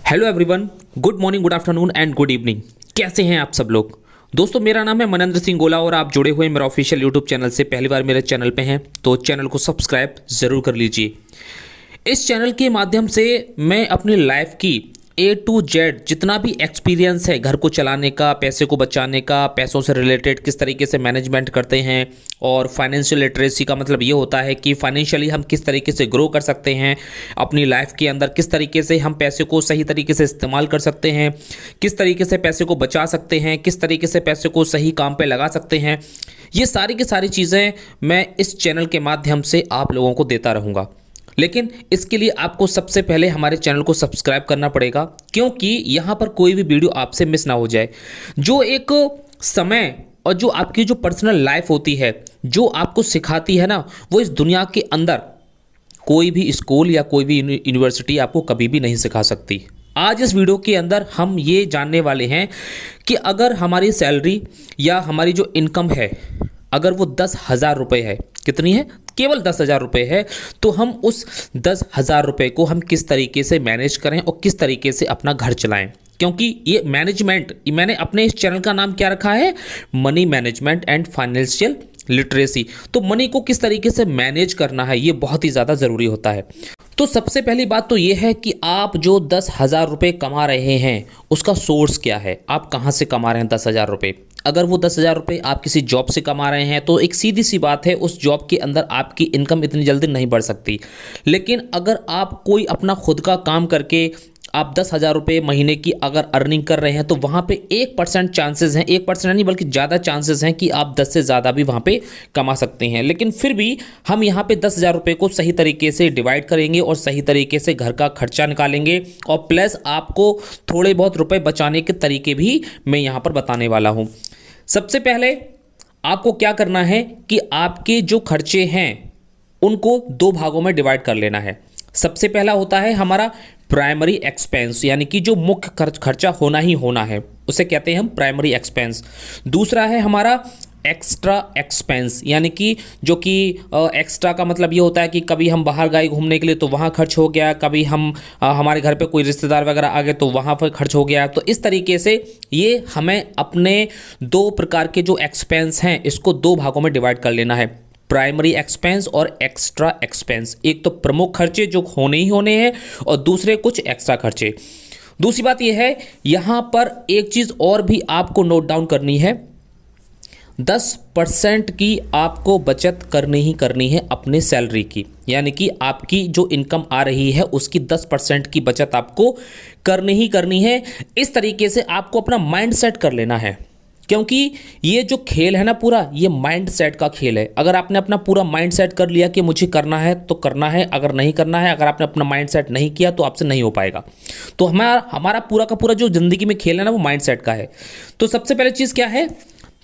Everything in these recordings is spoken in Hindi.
Hello everyone, good morning, good afternoon and good evening. कैसे हैं आप सब लोग? दोस्तों, मेरा नाम है मनेंद्र सिंह गोला और आप जुड़े हुए मेरा ऑफिशियल यूट्यूब चैनल से पहली बार मेरे चैनल पे हैं तो चैनल को सब्सक्राइब ज़रूर कर लीजिए। इस चैनल के माध्यम से मैं अपनी लाइफ की A to Z जितना भी एक्सपीरियंस है घर को चलाने का, पैसे को बचाने का, पैसों से रिलेटेड किस तरीके से मैनेजमेंट करते हैं और फाइनेंशियल लिटरेसी का मतलब ये होता है कि फाइनेंशियली हम किस तरीके से ग्रो कर सकते हैं अपनी लाइफ के अंदर, किस तरीके से हम पैसे को सही तरीके से इस्तेमाल कर सकते हैं, किस तरीके से पैसे को बचा सकते हैं, किस तरीके से पैसे को सही काम पे लगा सकते हैं। ये सारी की सारी चीज़ें मैं इस चैनल के माध्यम से आप लोगों को देता रहूँगा। लेकिन इसके लिए आपको सबसे पहले हमारे चैनल को सब्सक्राइब करना पड़ेगा, क्योंकि यहाँ पर कोई भी वीडियो आपसे मिस ना हो जाए। जो एक समय और जो आपकी जो पर्सनल लाइफ होती है, जो आपको सिखाती है ना, वो इस दुनिया के अंदर कोई भी स्कूल या कोई भी यूनिवर्सिटी आपको कभी भी नहीं सिखा सकती। आज इस वीडियो के अंदर हम ये जानने वाले हैं कि अगर हमारी सैलरी या हमारी जो इनकम है, अगर वो 10,000 रुपये है, कितनी है? केवल 10,000 रुपये है, तो हम उस 10,000 रुपये को हम किस तरीके से मैनेज करें और किस तरीके से अपना घर चलाएं। क्योंकि ये मैनेजमेंट, मैंने अपने इस चैनल का नाम क्या रखा है? Money management and financial literacy. तो मनी को किस तरीके से मैनेज करना है, ये बहुत ही ज़्यादा ज़रूरी होता है। तो सबसे पहली बात तो ये है कि आप जो 10,000 रुपये कमा रहे हैं उसका सोर्स क्या है, आप कहाँ से कमा रहे हैं 10,000 रुपये। अगर वो 10,000 रुपये आप किसी जॉब से कमा रहे हैं तो एक सीधी सी बात है, उस जॉब के अंदर आपकी इनकम इतनी जल्दी नहीं बढ़ सकती। लेकिन अगर आप कोई अपना खुद का काम करके आप 10,000 रुपये महीने की अगर अर्निंग कर रहे हैं तो वहाँ पे 1% चांसेस हैं, 1% नहीं बल्कि ज़्यादा चांसेस हैं कि आप 10 से ज़्यादा भी वहाँ पे कमा सकते हैं। लेकिन फिर भी हम यहाँ पे 10,000 रुपये को सही तरीके से डिवाइड करेंगे और सही तरीके से घर का खर्चा निकालेंगे और प्लस आपको थोड़े बहुत रुपये बचाने के तरीके भी मैं यहाँ पर बताने वाला हूँ। सबसे पहले आपको क्या करना है कि आपके जो खर्चे हैं उनको 2 भागों में डिवाइड कर लेना है। सबसे पहला होता है हमारा प्राइमरी एक्सपेंस, यानी कि जो मुख्य खर्चा होना ही होना है उसे कहते हैं हम प्राइमरी एक्सपेंस। दूसरा है हमारा एक्स्ट्रा एक्सपेंस, यानी कि जो कि एक्स्ट्रा का मतलब ये होता है कि कभी हम बाहर गए घूमने के लिए तो वहाँ खर्च हो गया, कभी हम हमारे घर पे कोई रिश्तेदार वगैरह आ गए तो वहाँ पर खर्च हो गया। तो इस तरीके से ये हमें अपने 2 प्रकार के जो एक्सपेंस हैं इसको 2 भागों में डिवाइड कर लेना है, प्राइमरी एक्सपेंस और एक्स्ट्रा एक्सपेंस। एक तो प्रमुख खर्चे जो होने ही होने हैं और दूसरे कुछ एक्स्ट्रा खर्चे। दूसरी बात यह है, यहाँ पर एक चीज़ और भी आपको नोट डाउन करनी है, 10% की आपको बचत करनी ही करनी है अपने सैलरी की, यानी कि आपकी जो इनकम आ रही है उसकी 10% की बचत आपको करनी ही करनी है। इस तरीके से आपको अपना माइंड सेट कर लेना है, क्योंकि ये जो खेल है ना पूरा, ये माइंड सेट का खेल है। अगर आपने अपना पूरा माइंड सेट कर लिया कि मुझे करना है तो करना है, अगर नहीं करना है, अगर आपने अपना माइंड सेट नहीं किया तो आपसे नहीं हो पाएगा। तो हमारा पूरा का पूरा जो ज़िंदगी में खेल है ना वो माइंड सेट का है। तो सबसे पहले चीज़ क्या है,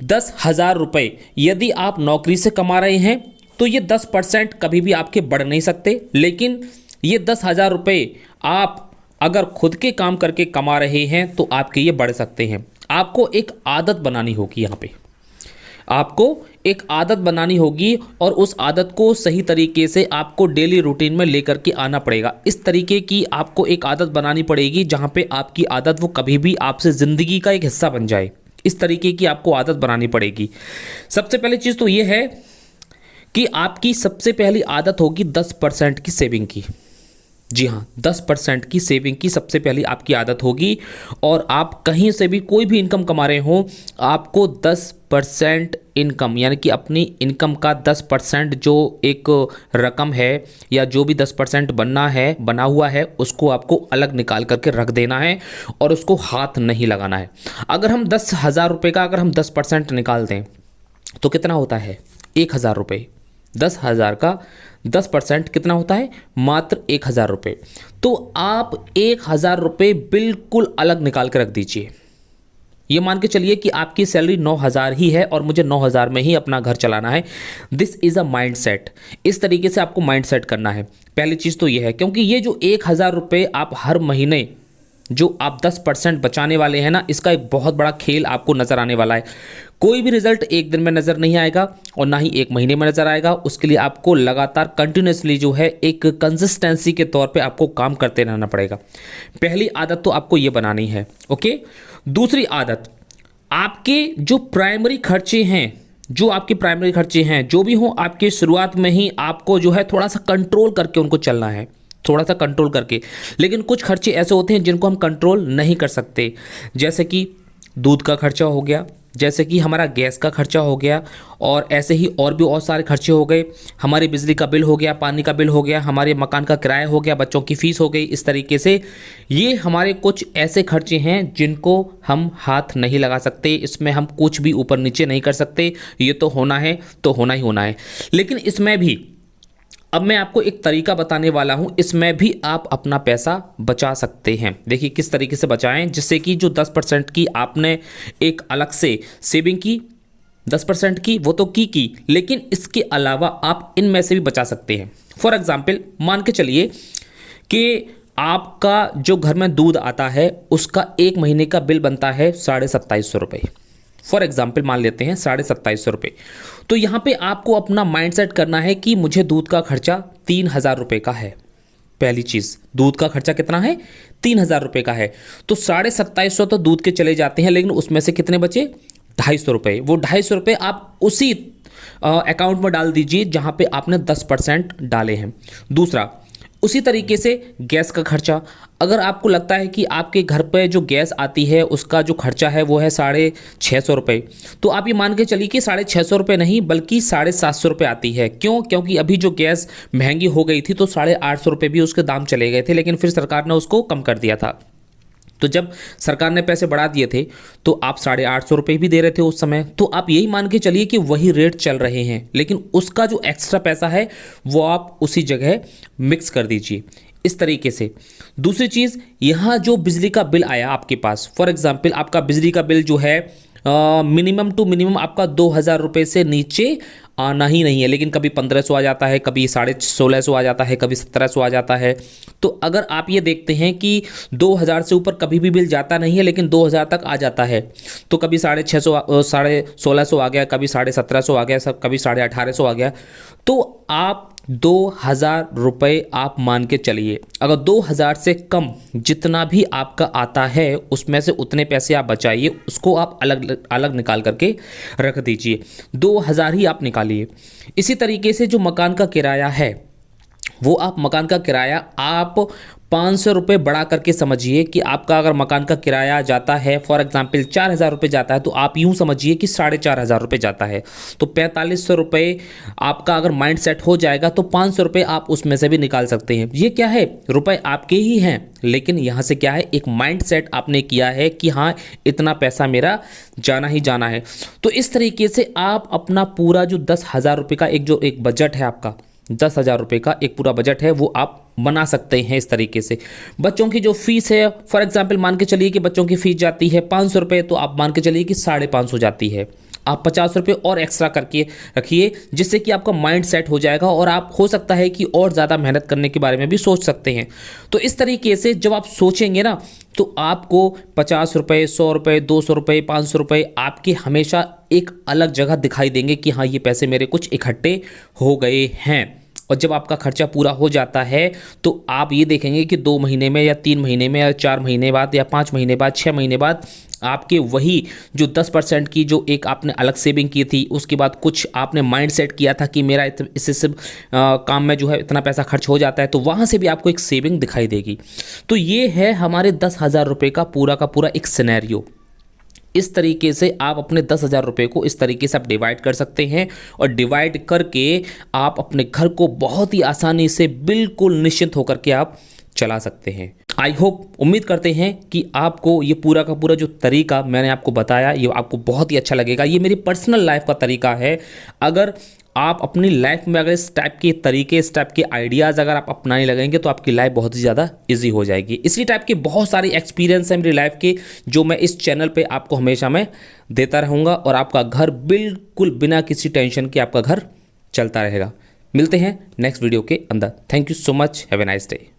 10,000 रुपये यदि आप नौकरी से कमा रहे हैं तो ये 10% कभी भी आपके बढ़ नहीं सकते। लेकिन ये 10,000 रुपये आप अगर खुद के काम करके कमा रहे हैं तो आपके ये बढ़ सकते हैं। आपको एक आदत बनानी होगी, यहाँ पे आपको एक आदत बनानी होगी और उस आदत को सही तरीके से आपको डेली रूटीन में लेकर के आना पड़ेगा। इस तरीके की आपको एक आदत बनानी पड़ेगी जहाँ पे आपकी आदत वो कभी भी आपसे ज़िंदगी का एक हिस्सा बन जाए। इस तरीके की आपको आदत बनानी पड़ेगी। सबसे पहली चीज़ तो ये है कि आपकी सबसे पहली आदत होगी 10% की सेविंग की। जी हाँ, 10% की सेविंग की सबसे पहली आपकी आदत होगी। और आप कहीं से भी कोई भी इनकम कमा रहे हो, आपको 10% इनकम, यानी कि अपनी इनकम का 10% जो एक रकम है या जो भी 10% बना हुआ है उसको आपको अलग निकाल करके रख देना है और उसको हाथ नहीं लगाना है। अगर हम 10,000 रुपये का अगर हम 10% निकाल दें तो कितना होता है? 1,000 रुपये। 10,000 का 10% कितना होता है? मात्र 1,000 रुपये। तो आप 1,000 रुपये बिल्कुल अलग निकाल के रख दीजिए। ये मान के चलिए कि आपकी सैलरी 9,000 ही है और मुझे 9,000 में ही अपना घर चलाना है। This is a mind set. इस तरीके से आपको माइंड सेट करना है। पहली चीज़ तो ये है, क्योंकि ये जो 1,000 रुपये आप हर महीने जो आप 10% बचाने वाले हैं ना, इसका एक बहुत बड़ा खेल आपको नज़र आने वाला है। कोई भी रिजल्ट एक दिन में नज़र नहीं आएगा और ना ही एक महीने में नज़र आएगा। उसके लिए आपको लगातार कंटिन्यूसली जो है एक कंसिस्टेंसी के तौर पे आपको काम करते रहना पड़ेगा। पहली आदत तो आपको ये बनानी है। ओके, दूसरी आदत, आपके जो प्राइमरी खर्चे हैं, जो भी हो, आपके शुरुआत में ही आपको जो है थोड़ा सा कंट्रोल करके उनको चलना है, थोड़ा सा कंट्रोल करके। लेकिन कुछ खर्चे ऐसे होते हैं जिनको हम कंट्रोल नहीं कर सकते, जैसे कि दूध का खर्चा हो गया, जैसे कि हमारा गैस का खर्चा हो गया, और ऐसे ही और भी बहुत सारे खर्चे हो गए। हमारी बिजली का बिल हो गया, पानी का बिल हो गया, हमारे मकान का किराया हो गया, बच्चों की फीस हो गई। इस तरीके से ये हमारे कुछ ऐसे खर्चे हैं जिनको हम हाथ नहीं लगा सकते, इसमें हम कुछ भी ऊपर नीचे नहीं कर सकते। ये तो होना है तो होना ही होना है। लेकिन इसमें भी अब मैं आपको एक तरीका बताने वाला हूं, इसमें भी आप अपना पैसा बचा सकते हैं। देखिए किस तरीके से बचाएं, जिससे कि जो 10% की आपने एक अलग से सेविंग की, 10% की वो तो की, लेकिन इसके अलावा आप इनमें से भी बचा सकते हैं। फॉर एग्जाम्पल, मान के चलिए कि आपका जो घर में दूध आता है उसका एक महीने का बिल बनता है 2750 रुपये। फॉर एग्जाम्पल मान लेते हैं 2750 रुपये। तो यहाँ पे आपको अपना माइंडसेट करना है कि मुझे दूध का खर्चा 3000 रुपये का है। पहली चीज़, दूध का खर्चा कितना है? 3000 रुपये का है। तो 2750 तो दूध के चले जाते हैं, लेकिन उसमें से कितने बचे? 250 रुपये। वो 250 रुपये आप उसी अकाउंट में डाल दीजिए जहाँ पे आपने 10% डाले हैं। दूसरा, उसी तरीके से गैस का खर्चा, अगर आपको लगता है कि आपके घर पे जो गैस आती है उसका जो खर्चा है वो है 650 रुपये, तो आप ये मान के चलिए कि 650 रुपये नहीं बल्कि 750 रुपये आती है। क्यों? क्योंकि अभी जो गैस महंगी हो गई थी तो 850 रुपये भी उसके दाम चले गए थे, लेकिन फिर सरकार ने उसको कम कर दिया था। तो जब सरकार ने पैसे बढ़ा दिए थे तो आप 850 रुपये भी दे रहे थे उस समय, तो आप यही मान के चलिए कि वही रेट चल रहे हैं, लेकिन उसका जो एक्स्ट्रा पैसा है वो आप उसी जगह मिक्स कर दीजिए। इस तरीके से दूसरी चीज़, यहाँ जो बिजली का बिल आया आपके पास, फॉर एग्जांपल आपका बिजली का बिल जो है मिनिमम टू मिनिमम आपका 2000 रुपये से नीचे आना ही नहीं है, लेकिन कभी 1500 आ जाता है, कभी 1650 आ जाता है, कभी 1700 आ जाता है। तो अगर आप ये देखते हैं कि 2000 से ऊपर कभी भी बिल जाता नहीं है, लेकिन 2000 तक आ जाता है, तो कभी 650 1650 आ गया, कभी 1750 आ गया, सब कभी 1850 आ गया, तो आप 2000 रुपये आप मान के चलिए। अगर 2000 से कम जितना भी आपका आता है उसमें से उतने पैसे आप बचाइए, उसको आप अलग अलग निकाल करके रख दीजिए। 2000 ही आप निकालिए। इसी तरीके से जो मकान का किराया है, वो आप मकान का किराया आप 500 रुपये बढ़ा करके समझिए कि आपका अगर मकान का किराया जाता है फॉर एग्जांपल 4000 रुपये जाता है, तो आप यूँ समझिए कि 4500 रुपये जाता है। तो 4500 रुपये आपका अगर माइंड सेट हो जाएगा तो 500 रुपये आप उसमें से भी निकाल सकते हैं। ये क्या है? रुपए आपके ही हैं, लेकिन यहाँ से क्या है, एक माइंड सेट आपने किया है कि हाँ इतना पैसा मेरा जाना ही जाना है। तो इस तरीके से आप अपना पूरा जो 10,000 रुपये का एक बजट है, आपका 10,000 रुपये का एक पूरा बजट है, वो आप बना सकते हैं इस तरीके से। बच्चों की जो फीस है, फॉर एग्जांपल मान के चलिए कि बच्चों की फीस जाती है 500 रुपये, तो आप मान के चलिए कि 550 जाती है। आप 50 रुपये और एक्स्ट्रा करके रखिए, जिससे कि आपका माइंड सेट हो जाएगा और आप हो सकता है कि और ज़्यादा मेहनत करने के बारे में भी सोच सकते हैं। तो इस तरीके से जब आप सोचेंगे ना, तो आपको 50 रुपये, 100 रुपये, 200 रुपये, 500 रुपये आपके हमेशा एक अलग जगह दिखाई देंगे कि हाँ ये पैसे मेरे कुछ इकट्ठे हो गए हैं। और जब आपका खर्चा पूरा हो जाता है तो आप ये देखेंगे कि 2 महीने में या 3 महीने में या 4 महीने बाद या 5 महीने बाद, 6 महीने बाद आपके वही जो 10% की जो एक आपने अलग सेविंग की थी, उसके बाद कुछ आपने माइंड सेट किया था कि मेरा इससे सब काम में जो है इतना पैसा खर्च हो जाता है, तो वहाँ से भी आपको एक सेविंग दिखाई देगी। तो ये है हमारे 10,000 रुपये का पूरा एक सिनेरियो। इस तरीके से आप अपने 10,000 रुपये को इस तरीके से आप डिवाइड कर सकते हैं, और डिवाइड करके आप अपने घर को बहुत ही आसानी से बिल्कुल निश्चिंत होकर के आप चला सकते हैं। आई होप, उम्मीद करते हैं कि आपको ये पूरा का पूरा जो तरीका मैंने आपको बताया ये आपको बहुत ही अच्छा लगेगा। ये मेरी पर्सनल लाइफ का तरीका है। अगर आप अपनी लाइफ में अगर इस टाइप के तरीके, इस टाइप के आइडियाज़ अगर आप अपनाने लगेंगे तो आपकी लाइफ बहुत ही ज़्यादा इजी हो जाएगी। इसी टाइप के बहुत सारे एक्सपीरियंस हैं मेरी लाइफ के, जो मैं इस चैनल पे आपको हमेशा मैं देता रहूँगा, और आपका घर बिल्कुल बिना किसी टेंशन के आपका घर चलता रहेगा। मिलते हैं नेक्स्ट वीडियो के अंदर। Thank you so much. Have a nice day.